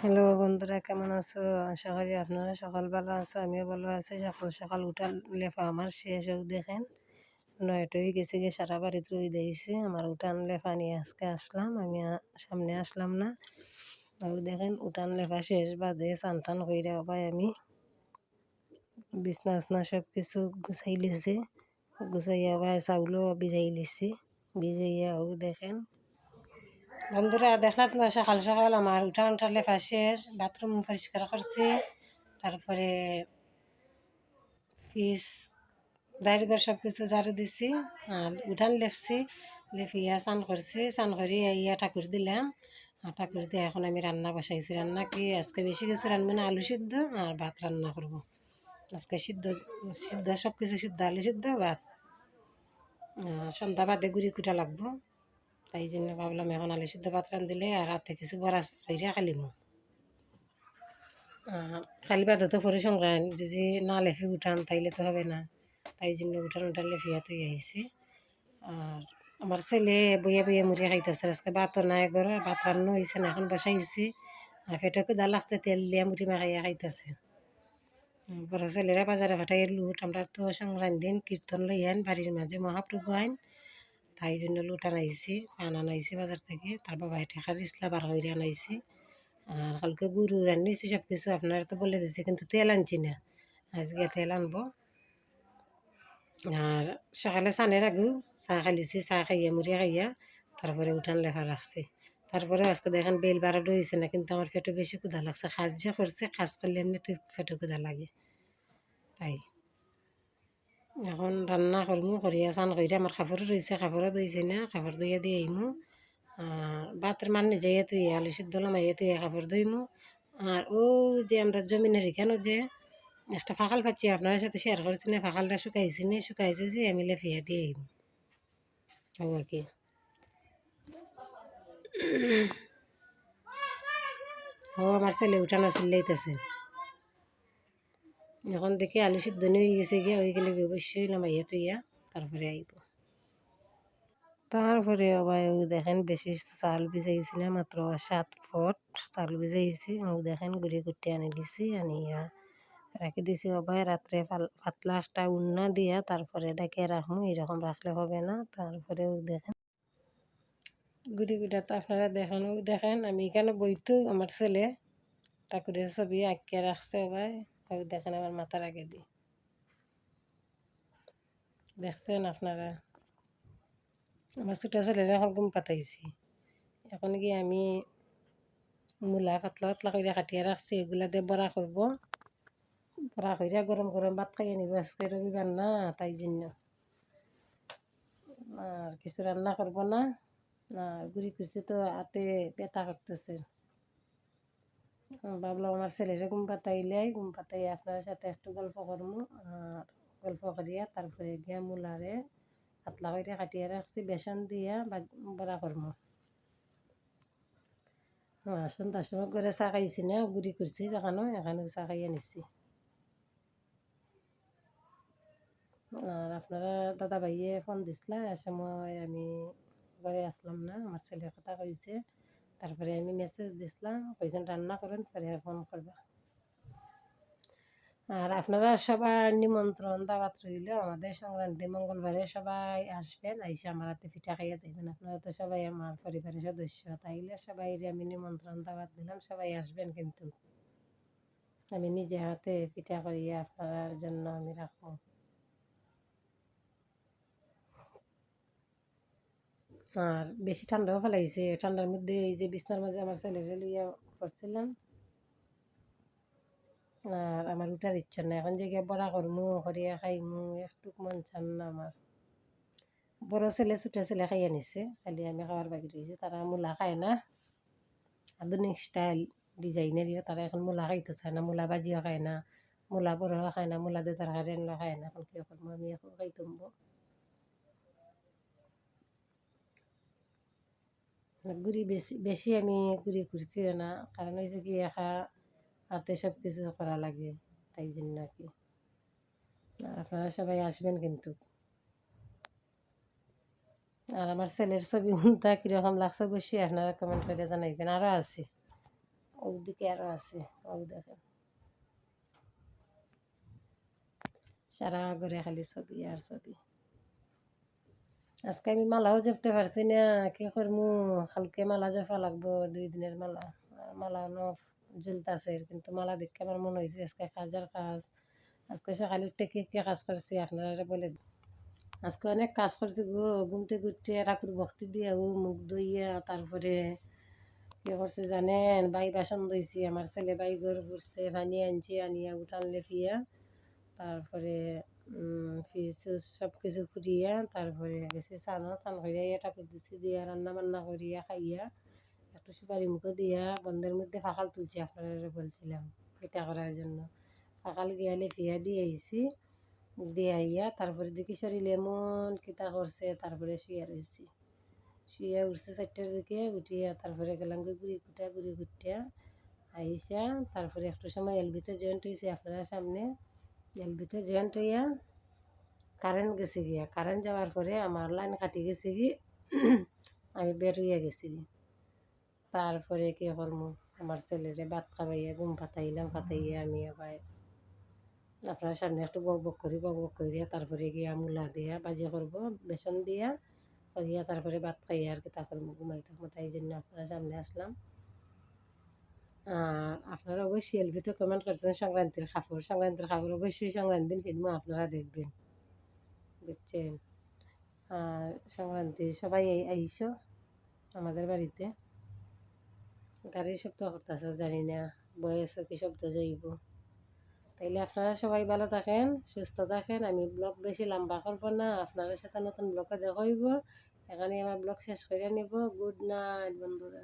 Hello বন্ধুরা, কেমন আছো? আশা করি আপনারা সকাল ভালো আছো, আমিও ভালো আছি। সকাল সকাল উঠার লেফা আমার শেষ হোক দেখেন 9টা হয়ে গেছে গিয়ে, সারা বাড়িতে রয়ে দিয়েছি। আমার উঠান লেফা নিয়ে আজকে আসলাম, আমি সামনে আসলাম না। দেখেন উঠান লেফা শেষ বাদে চান টান কইরা ভাই আমি বিছনা আসনা সব কিছু গুছাই লিছি। গুছাইয়া ভাই চাউলও ভিজাই লিছি। ভিজাইয়া দেখেন বন্ধুরা, দেখলাম না সকাল সকাল আমার উঠানটা লেফা শেষ, বাথরুম পরিষ্কার করছি, তারপরে ফিস দাঁড়িঘর সব কিছু ঝাড়ু দিছি, আর উঠান লেপছি। লেপিয়া স্নান করছি, স্নান করি ইয়া ঠাকুর দিলাম। আর ঠাকুর দিয়ে এখন আমি রান্না বসাইছি। রান্না কি আজকে বেশি কিছু রান্না না, আলু সিদ্ধ আর ভাত রান্না করব। আজকে সিদ্ধ সিদ্ধ সব কিছু সিদ্ধ, আলু সিদ্ধ ভাত। সন্ধ্যা বাদে গুড়ি কুটা লাগবো, তাই জন্য ভাবলাম এখন আলু সিদ্ধ ভাত রান্ধিলে আর রাতে কিছু বড়া হইয়া খালিমো। খালি বাদ তো পরে সংক্রান্ত যদি না লেফি উঠান তাইলে তো হবে না, তাই জন্য উঠান লেফিয়া তুই আইছি। আর আমার ছেলে বইয়া বইয়া মুড়ি খাইতেছে, আজকে ভাতও নাই ঘরে, ভাত রান্না হয়েছে না, এখন বসাইছি। আর পেটে কুদা লাগছে, তেল দিয়া মুড়ি মাখাইয়া খাইতেছে। বড় ছেলেরা বাজারে ফাটাই লুট, আমরা তো সংক্রান্ত দিন কীর্তন লইয়ান বাড়ির মাঝে মহাপ্রভু আইন, তাই জন্য লুট আনাইছি, পান আনাইছি বাজার থেকে। তার বাবাই ঠেকা দিছিলা বার হইরে আনাইছি। আর কালকে গরু রান্নিছি সব কিছু আপনারা তো বলে দিছি, কিন্তু তেল আনছি না, আজকে তেল আনবো। আর সকালে চানের আগেও চা খাইছি, চা খাইয়া মুড়ি খাইয়া তারপরে উঠান লেখা রাখছি। তারপরে আজকে দেখেন বেল বারোটা হয়েছে না, কিন্তু আমার পেটে বেশি ক্ষুধা লাগছে। খাস যে করছে, খাস করলে এমনি তো পেটে ক্ষুধা লাগে। তাই এখন রান্না করমু, করিয়া চান করিয়া আমার কাপড়ও রয়েছে, কাপড়ও ধুইছি না, কাপড় ধুইয়া দিয়ে আইমু। বাতের মান নিজে তুই আলু সিদ্ধ লামাইয়া তুই কাপড় ধুইমু। আর ও যে আমরা জমিনের এখানে যে একটা ফাঁকাল পাচ্ছি, আপনার সাথে শেয়ার করছি না, ফাঁকালটা শুকাইছি নি, শুকাইছি যে আমি লেফিয়া দিয়ে আইমু। ও আর কি ও আমার ছেলে উঠানো চিল্লাইতেছে। এখন দেখি আলু সিদ্ধ নিয়ে গেছে গিয়া, ওই গেলে অবশ্যই নামাইয়া তুইয়া তারপরে আইব। তারপরে আবার দেখেন বেশি চাল ভিজাইছি না, মাত্র 7 ফুট চাল ভিজাইছি। দেখেন গুড়ি কুটি আনি দিছি, আনিয়া রাখি দিছি। আবার রাত্রে পাতলা একটা উন্না দিয়া তারপরে ডাকে রাখবো, এরকম রাখলে হবে না। তারপরে দেখেন গুড়ি গুড়া তো আপনারা দেখেন আমি এখানে বইতো, আমার ছেলে ঠাকুরের ছবি আঁকিয়ে রাখছে। আবার দেখেন আমার মাথার আগে দিয়ে দেখছেন আপনারা। আমার ছোটো ছেলের এখন ঘুম পাতাইছি। এখন কি আমি মূলা পাতলা পাতলা করে কাটিয়ে রাখছি, এগুলা দিয়ে বড়া করব। বড়া করে গরম গরম ভাত খাইয়ে নিব, আজকে রবিবার না, তাই জন্য আর কিছু রান্না করব না। আর গুড়ি করছি তো হাতে ব্যথা করতেছে। ভাবলাম আমার ছেলেরে ঘুম পাতাইলে, ঘুম পাতাই আপনার সাথে একটু গল্প করবো। আর গল্প করিয়া তারপরে গিয়া মূলারে পাতলা করে কাটিয়ে রাখছি, বেসন দিয়া বড়া করবো। সন্ধ্যার সময় করে চা খাইছি না, গুড়ি করছি এখানেও চা খাইয়া নিছি। আর আপনারা দাদা ভাইয়ে ফোন দিছিলা, এ সময় আমি ঘরে আসলাম না, আমার ছেলের কথা কইছে। তারপরে আমি মেসেজ দিছিলাম, কইছেন রান্না করেন পরে ফোন করবা। আর আপনারা সবার নিমন্ত্রণ দাওয়াত রইল, আমাদের সংক্রান্তি মঙ্গলবারে সবাই আসবেন, আইসা আমার হাতে পিঠা খাইয়া যাইবেন। আপনারা তো সবাই আমার পরিবারের সদস্য, তাইলে সবাই আমি নিমন্ত্রণ দাওয়াত দিলাম, সবাই আসবেন। কিন্তু আমি নিজে হাতে পিঠা করিয়া আপনার জন্য আমি রাখবো। আর বেশি ঠান্ডাও ফেলাইছে, ঠান্ডার মধ্যে এই যে বিছনার মাঝে আমার ছেলেরে লইয়া করছিলাম। আর আমার উঠার ইচ্ছা নাই, এখন যে বড়া করমু করিয়া খাইমু একটু মন চান না আমার। বড় ছেলে ছোটো ছেলে খাইয়া নিছে, খালি আমি খাওয়ার বাকি রয়েছে। তারা মূলা খায় না, আধুনিক স্টাইল ডিজাইনেরও, তারা এখন মূলা খাইতে চায় না, মূলা ভাজিও খায় না, মূলা বড়ও খায় না, মূলা দিয়ে তরকারি আনলেও খায় না। এখন কী করবো, আমি এখন খাইতাম। গুড়ি বেশি বেশি আমি গুড়ি করছি না, কারণ হয়েছে কি একা হাতে সব কিছু করা লাগে, তাই জন্য আর কি। আপনারা সবাই আসবেন কিন্তু। আর আমার ছেলের ছবি কোনটা কীরকম লাগছে অবশ্যই আপনারা কমেন্ট করে জানাইবেন। আরও আছে, ওদিকে আরও আছে, ও দেখেন সারা ঘরে খালি ছবি আর ছবি। আজকে আমি মালাও জপতে পারছি না, কি করমু, কালকে মালা জপা লাগবো, 2 দিনের মালা। মালা ঝুলতাছে, কিন্তু মালা দেখে আমার মনে হয়েছে আজকে কাজ আর কাজ। আজকে সকালে উঠতে কি কি কাজ করছি আপনারা বলে দিই। আজকে অনেক কাজ করছি গো, ঘুমতে ঘুরতে ঠাকুর ভক্তি দিয়া মুখ ধুইয়া তারপরে কি করছে জানেন, বাই বাসন ধুইছি, আমার ছেলে বাই ঘর ঘুরছে, পানি আনছি, আনিয়া উঠান লেফিয়া তারপরে ফিজ সব কিছু ফুরিয়া তারপরে গেছি চানো, চান করিয়া ঠাকুর দিচ্ছি দিয়া রান্না বান্না করিয়া খাইয়া একটু সুপারি মুখে দিয়া বন্ধের মধ্যে ফাঁকাল তুলছি, আপনারা বলছিলাম পিঠা করার জন্য। ফাঁকাল গিয়া লেফিয়া দিয়ে আইছি, দিয়ে আইয়া তারপরে দেখি শরীর এমন কিতা করছে, তারপরে শুয়ে রয়েছি। শুয়ে উঠছে 4টার দিকে, উঠিয়া তারপরে গেলাম গুড়ি কুটিয়া আইসা তারপরে একটু সময় এলবিতে জয়েন্ট হয়েছে আপনার সামনে। এলবিতে জয়েন্ট হইয়া কারেন্ট গেছে গিয়া, কারেন্ট যাওয়ার পরে আমার লাইন কাটি গেছে কি আমি বের হইয়া গেছি। তারপরে কি করমু, আমার ছেলেরে ভাত খাবাইয়া ঘুম পাতাইলাম, পাতাইয়া আমি আবার আপনার সামনে একটু বক বক করিয়া তারপরে গিয়া মূলা দিয়া বাজি করবো বেসন দিয়া করিয়া তারপরে ভাত খাইয়া আর কি তা করবো, ঘুমাই থাকবো, তাই জন্য আপনার সামনে আসলাম। আপনারা অবশ্যই এলবিতে কমেন্ট করছেন সংক্রান্তির কাপড় অবশ্যই সংক্রান্তির দিন কিনবো, আপনারা দেখবেন, বুঝছেন। আর সংক্রান্তি সবাই আইসো আমাদের বাড়িতে। গাড়ির শব্দ করতেছে জানি না, বয়সও কি শব্দ যাইব। তাইলে আপনারা সবাই ভালো থাকেন, সুস্থ থাকেন। আমি ব্লগ বেশি লম্বা করবো না, আপনাদের সাথে নতুন ব্লগে দেখা হইব। এখানে আমার ব্লগ শেষ করে নিব। গুড নাইট বন্ধুরা।